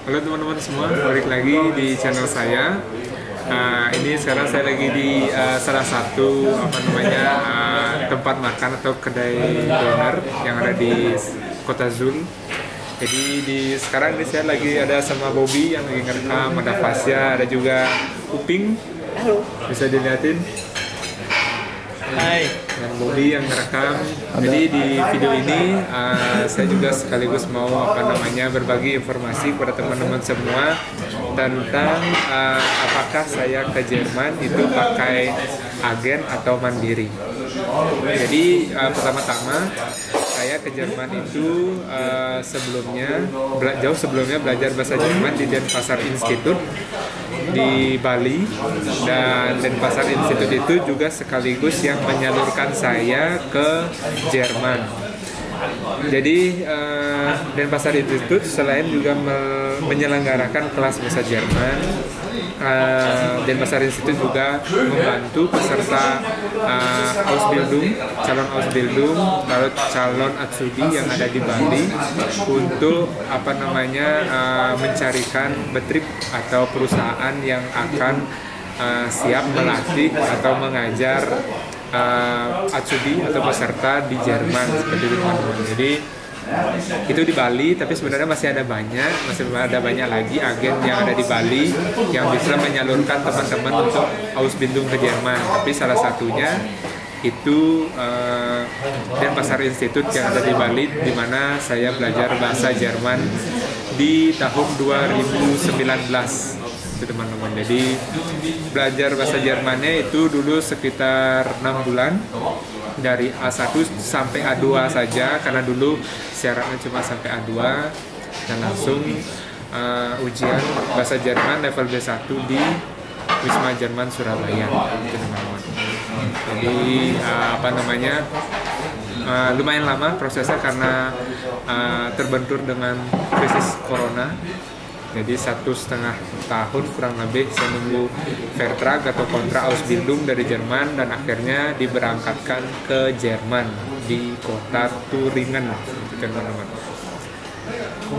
Halo teman-teman semua, balik lagi di channel saya. Ini sekarang saya lagi di salah satu tempat makan atau kedai doner yang ada di Kota Zul. Jadi sekarang ini saya lagi ada sama Bobby yang lagi ngerekam, ada Fasya, ada juga Uping. Halo. Bisa dilihatin. Hai. Dan Bobby yang ngerekam. Jadi di video ini saya juga sekaligus mau berbagi informasi kepada teman-teman semua tentang apakah saya ke Jerman itu pakai agen atau mandiri. Jadi pertama-tama saya ke Jerman itu jauh sebelumnya belajar bahasa Jerman di Denpasar Institute di Bali, dan Denpasar Institute itu juga sekaligus yang menyalurkan saya ke Jerman. Jadi Denpasar Institute selain juga menyelenggarakan kelas bahasa Jerman, Denpasar Institute juga membantu peserta Ausbildung, calon Ausbildung, lalu calon Atsudi yang ada di Bali untuk mencarikan betrip atau perusahaan yang akan siap melatih atau mengajar Atsudi atau peserta di Jerman seperti itu teman-teman. Jadi itu di Bali, tapi sebenarnya masih ada banyak lagi agen yang ada di Bali yang bisa menyalurkan teman-teman untuk Ausbildung ke Jerman. Tapi salah satunya itu Denpasar Institute yang ada di Bali, di mana saya belajar bahasa Jerman di tahun 2019 itu teman-teman. Jadi belajar bahasa Jermannya itu dulu sekitar 6 bulan, dari A1 sampai A2 saja, karena dulu syaratnya cuma sampai A2, dan langsung ujian bahasa Jerman level B1 di Wisma Jerman Surabaya itu teman-teman. Jadi lumayan lama prosesnya karena terbentur dengan krisis corona. Jadi 1,5 tahun kurang lebih saya nunggu Vertrag atau kontrak Ausbildung dari Jerman, dan akhirnya diberangkatkan ke Jerman di kota Turingen, teman-teman.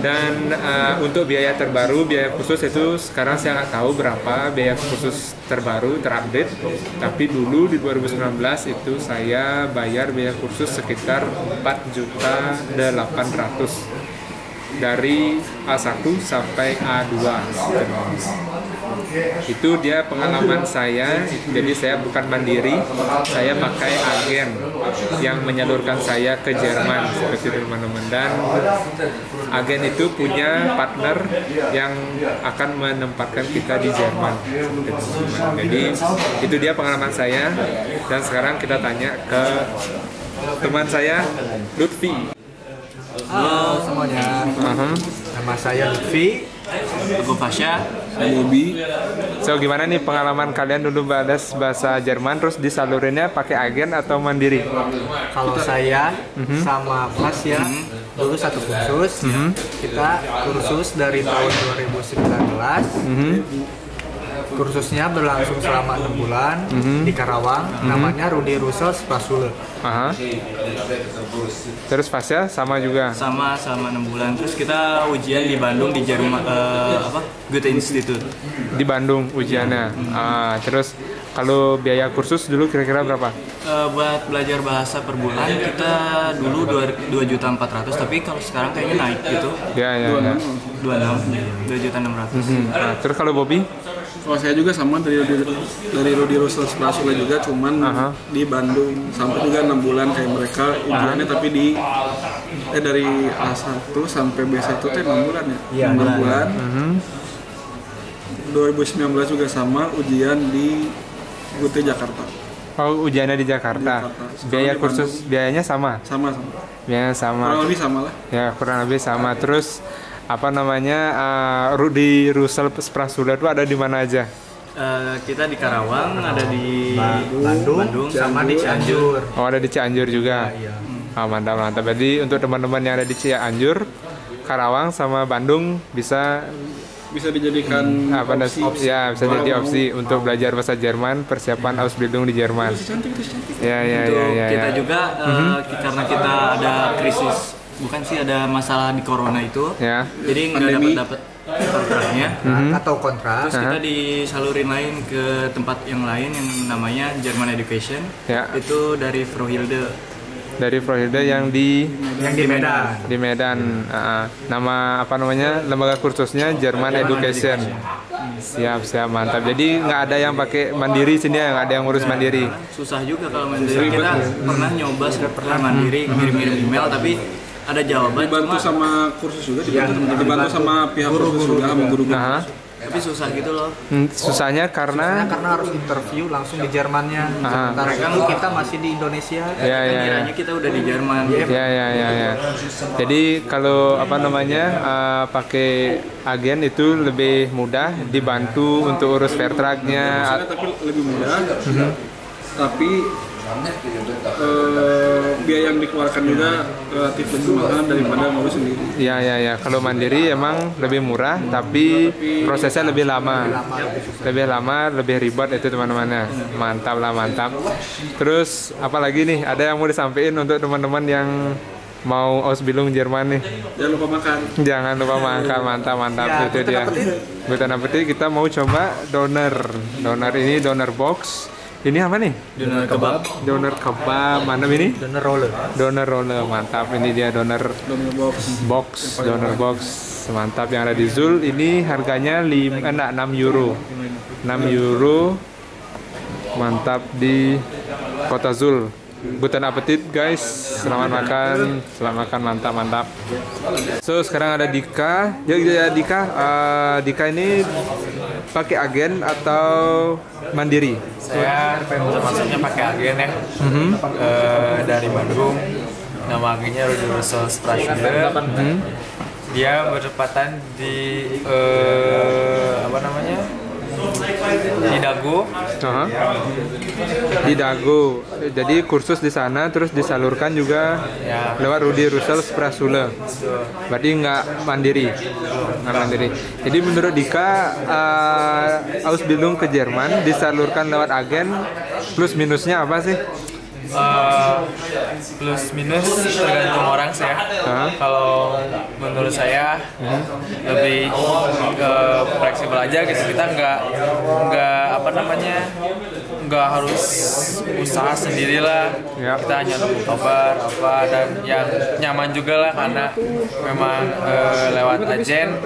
Dan untuk biaya khusus itu sekarang saya nggak tahu berapa biaya khusus terbaru terupdate, tapi dulu di 2019 itu saya bayar biaya khusus sekitar 4.800.000 dari A1 sampai A2. Itu dia pengalaman saya. Jadi saya bukan mandiri, saya pakai agen yang menyalurkan saya ke Jerman seperti itu teman-teman. Dan agen itu punya partner yang akan menempatkan kita di Jerman seperti itu teman-teman. Jadi itu dia pengalaman saya. Dan sekarang kita tanya ke teman saya, Lutfi. Halo semuanya. Nama saya Lutfi. Aku Fasya. Bobby. So gimana nih pengalaman kalian dulu bahasa Jerman terus disalurinnya pakai agen atau mandiri? Kalau saya sama Fasya dulu satu kursus. Kita kursus dari tahun 2019. Kursusnya berlangsung selama 6 bulan di Karawang. Namanya Rudi Russell Sprachschule. Terus Fasya sama juga? Sama 6 bulan. Terus kita ujian di Bandung di Jerman, Goethe Institute. Di Bandung ujiannya. Terus kalau biaya kursus dulu kira-kira berapa? Buat belajar bahasa per bulan kita dulu 2.400.000, tapi kalau sekarang kayaknya naik gitu. Ya. 2.600.000. Terus kalau Bobby? Kalau saya juga sama dari Rudi Russell Sprachschule juga, cuman di Bandung sampai juga 6 bulan kayak mereka ujiannya, tapi dari A1 sampai B1 tuh 6 bulan ya. 6 bulan. 2019 juga sama ujian di Goethe Jakarta. Oh, ujiannya di Jakarta. Biaya kursus biayanya sama? Sama. Biayanya sama. Kurang lebih sama lah. Ya, kurang lebih sama. Terus Rudi Russell Sprachschule itu ada di mana aja? Kita di Karawang, ada di Bandung sama di Cianjur. Oh, ada di Cianjur juga. Iya. Mantap. Jadi untuk teman-teman yang ada di Cianjur, Karawang sama Bandung bisa dijadikan opsi. Ya, bisa jadi opsi untuk belajar bahasa Jerman, persiapan Ausbildung di Jerman. Cantik. Ya. Kita juga karena kita ada krisis bukan sih, ada masalah di corona itu. Ya. Jadi nggak dapat kontraknya. Atau kontrak. Terus kita disalurin lain ke tempat yang lain yang namanya German Education. Ya. Itu dari Frohilde. Dari Frohilde yang di Medan. di Medan. Nama apa namanya, lembaga kursusnya German Education. Siap mantap. Jadi nggak ada yang pakai mandiri sini ya, nggak ada yang ngurus mandiri. Susah juga kalau mandiri. Kita pernah nyoba pernah mandiri, ngirim email tapi ada jawaban. Dibantu sama kursus juga, dibantu sama pihak kursus juga, sama guru-guru. Tapi susah gitu loh. Susahnya karena Harus interview langsung di Jermannya. Sementara kan kita masih di Indonesia. ya. Kiranya kita udah di Jerman. Ya. Jadi kalau apa namanya pakai agen itu lebih mudah, dibantu untuk urus Vertragnya. Tapi lebih mudah. Tapi biaya yang dikeluarkan juga relatif lebih mahal daripada ngurus sendiri. Ya. Kalau mandiri emang lebih murah, tapi prosesnya lebih lama, lebih ribet itu teman-teman. Mantap. Terus apalagi nih? Ada yang mau disampaikan untuk teman-teman yang mau Ausbildung Jerman nih? Jangan lupa makan. Mantap. Ya, itu dia. Guten Appetit. Kita mau coba doner ini, doner box. Ini apa nih? Doner kebab. Mana ini? Doner roller. Mantap. Ini dia doner box. Mantap, yang ada di Zul. Ini harganya 6 euro. 6 euro. Mantap, di Kota Zul. Guten Appetit guys. Selamat makan. Mantap. So sekarang ada Dika. Ya Dika. Dika ini pakai agen atau mandiri? Saya termasuknya pakai agen ya. Dari Bandung. Nama agennya Rudi Russell Sprachschule. Dia bertepatan di di Dago. Di Dago. Jadi kursus di sana terus disalurkan juga lewat Rudi Russell Sprachschule. Berarti nggak mandiri. Jadi menurut Dika, Ausbildung ke Jerman disalurkan lewat agen, plus minusnya apa sih? Plus minus tergantung orang sih ya. Kalau menurut saya lebih fleksibel aja gitu. Kita nggak harus usaha sendirilah. Kita hanya nunggu kabar dan yang nyaman juga lah, karena memang lewat agen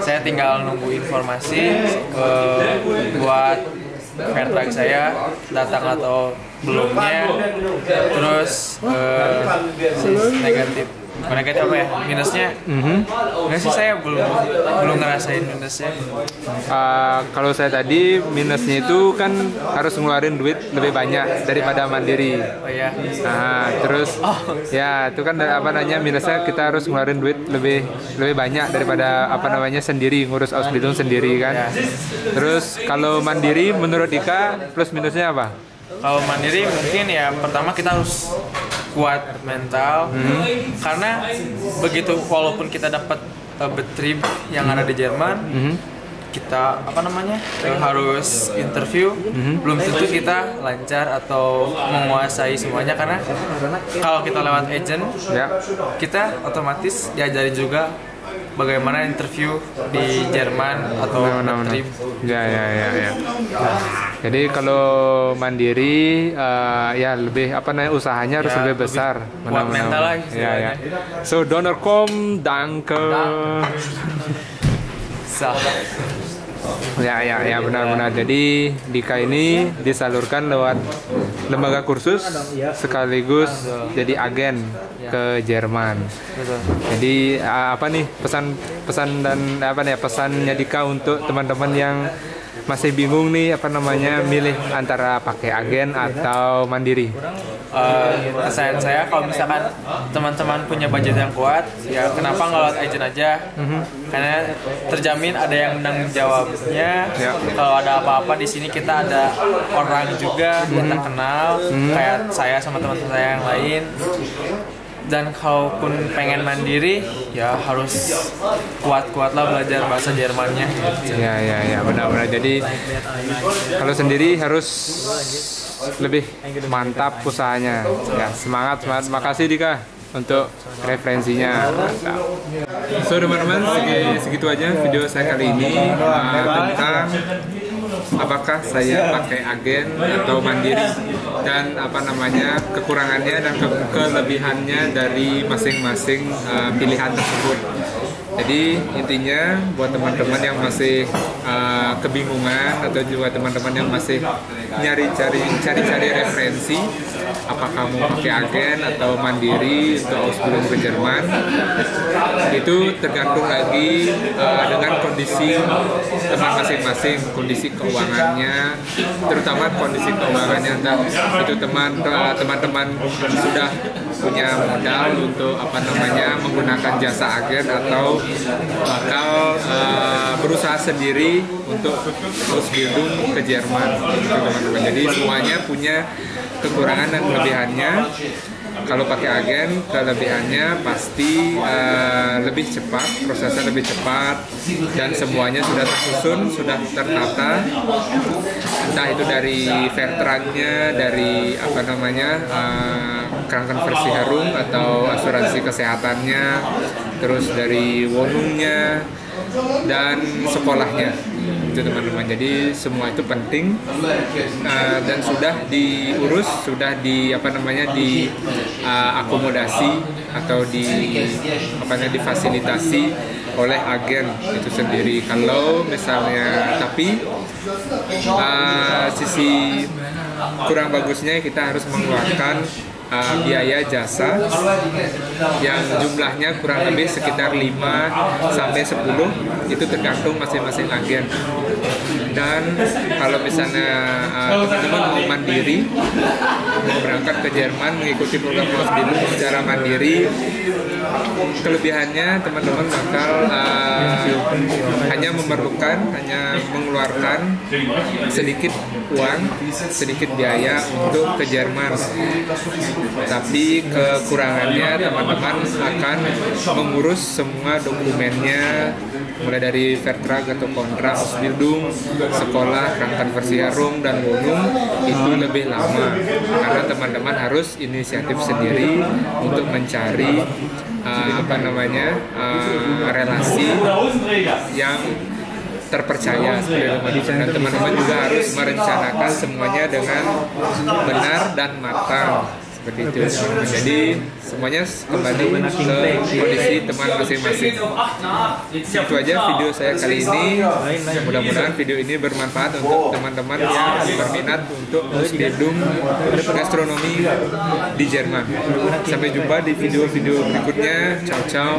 saya tinggal nunggu informasi buat Vertrag saya datang atau belumnya. Terus negatif apa ya, minusnya nggak sih, saya belum ngerasain minusnya. Kalau saya tadi minusnya itu kan harus ngeluarin duit lebih banyak daripada mandiri. Terus ya itu kan minusnya, kita harus ngeluarin duit lebih banyak daripada sendiri, ngurus Ausbildung sendiri kan. Terus kalau mandiri menurut Dika plus minusnya apa? Kalau mandiri mungkin ya pertama kita harus kuat mental, karena begitu walaupun kita dapat betrip yang ada di Jerman, kita harus interview, belum tentu kita lancar atau menguasai semuanya, karena kalau kita lewat agent kita otomatis diajarin juga bagaimana interview di Jerman atau betrip. Ya. Jadi kalau mandiri ya lebih usahanya harus lebih besar. Kuat mental lah. Ya. So Doner.com, danke. Ya benar. Jadi Dika ini disalurkan lewat lembaga kursus sekaligus jadi agen ke Jerman. Jadi pesannya Dika untuk teman-teman yang masih bingung nih milih antara pakai agen atau mandiri? Kesan saya, kalau misalkan teman-teman punya budget yang kuat, ya kenapa nggak lewat agent aja? Karena terjamin ada yang menanggung jawabnya. Kalau ada apa-apa di sini kita ada orang juga kita kenal, kayak saya sama teman-teman saya yang lain. Dan kalaupun pengen mandiri, ya harus kuat-kuatlah belajar bahasa Jermannya. Ya benar. Jadi kalau sendiri harus lebih mantap usahanya. Ya, semangat. Makasih Dika. untuk referensinya. So teman-teman, segitu aja video saya kali ini tentang apakah saya pakai agen atau mandiri dan kekurangannya dan kelebihannya dari masing-masing pilihan tersebut. Jadi intinya buat teman-teman yang masih kebingungan atau juga teman-teman yang masih cari referensi apakah mau pakai agen atau mandiri untuk Ausbildung ke Jerman, itu tergantung lagi dengan kondisi teman masing-masing, kondisi keuangannya, terutama kondisi keuangannya. Entah itu teman-teman sudah punya modal untuk menggunakan jasa agen atau bakal berusaha sendiri untuk Ausbildung ke Jerman, teman-teman. Jadi semuanya punya kekurangan dan kelebihannya. Kalau pakai agen, kelebihannya pasti lebih cepat, prosesnya lebih cepat, dan semuanya sudah tersusun, sudah tertata. Entah itu dari Vertragnya, dari Krankenversicherung atau asuransi kesehatannya, terus dari Wohnungnya dan sekolahnya, itu teman-teman. Jadi semua itu penting dan sudah diurus, sudah diakomodasi atau difasilitasi oleh agen itu sendiri. Kalau misalnya, tapi sisi kurang bagusnya kita harus mengeluarkan biaya jasa yang jumlahnya kurang lebih sekitar 5 sampai 10, itu tergantung masing-masing agen. Dan kalau misalnya teman-teman mau mandiri, mau berangkat ke Jerman mengikuti program Ausbildung secara mandiri, kelebihannya teman-teman bakal hanya mengeluarkan sedikit uang, sedikit biaya untuk ke Jerman. Tapi kekurangannya teman-teman akan mengurus semua dokumennya, mulai dari Vertrag atau kontrak Ausbildung, sekolah, Krankenversicherung dan Wohnung, itu lebih lama karena teman-teman harus inisiatif sendiri untuk mencari relasi yang terpercaya seperti itu. Dan teman-teman juga harus merencanakan semuanya dengan benar dan matang seperti itu. Jadi semuanya kembali ke kondisi teman masing-masing. Itu aja video saya kali ini. Mudah-mudahan video ini bermanfaat untuk teman-teman yang berminat untuk Ausbildung gastronomi di Jerman. Sampai jumpa di video-video berikutnya. Ciao ciao.